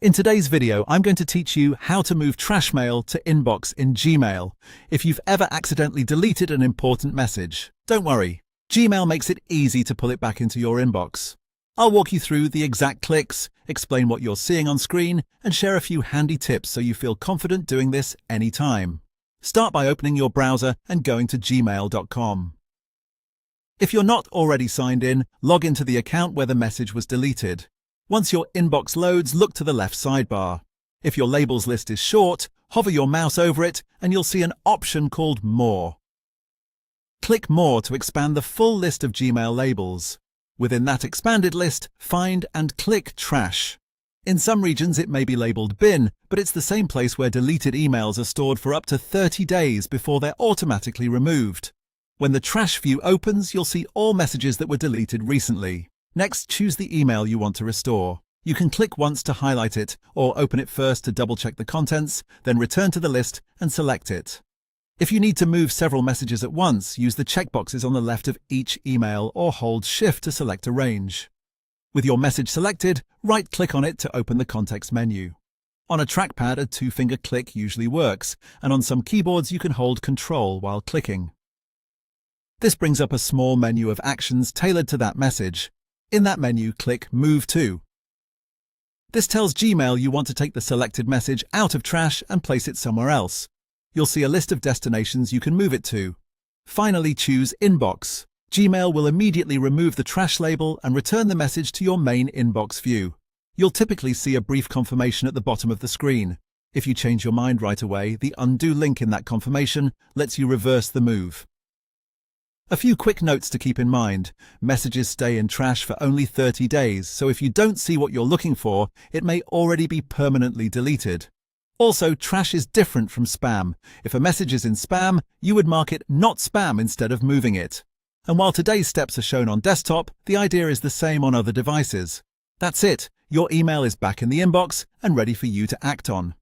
In today's video, I'm going to teach you how to move trash mail to inbox in Gmail if you've ever accidentally deleted an important message. Don't worry, Gmail makes it easy to pull it back into your inbox. I'll walk you through the exact clicks, explain what you're seeing on screen, and share a few handy tips so you feel confident doing this anytime. Start by opening your browser and going to gmail.com. If you're not already signed in, log into the account where the message was deleted. Once your inbox loads, look to the left sidebar. If your labels list is short, hover your mouse over it and you'll see an option called More. Click More to expand the full list of Gmail labels. Within that expanded list, find and click Trash. In some regions it may be labeled Bin, but it's the same place where deleted emails are stored for up to 30 days before they're automatically removed. When the Trash view opens, you'll see all messages that were deleted recently. Next, choose the email you want to restore. You can click once to highlight it, or open it first to double-check the contents, then return to the list and select it. If you need to move several messages at once, use the checkboxes on the left of each email or hold Shift to select a range. With your message selected, right-click on it to open the context menu. On a trackpad, a two-finger click usually works, and on some keyboards you can hold Control while clicking. This brings up a small menu of actions tailored to that message. In that menu, click Move To. This tells Gmail you want to take the selected message out of Trash and place it somewhere else. You'll see a list of destinations you can move it to. Finally, choose Inbox. Gmail will immediately remove the Trash label and return the message to your main inbox view. You'll typically see a brief confirmation at the bottom of the screen. If you change your mind right away, the Undo link in that confirmation lets you reverse the move. A few quick notes to keep in mind. Messages stay in Trash for only 30 days, so if you don't see what you're looking for, it may already be permanently deleted. Also, Trash is different from Spam. If a message is in Spam, you would mark it Not Spam instead of moving it. And while today's steps are shown on desktop, the idea is the same on other devices. That's it. Your email is back in the inbox and ready for you to act on.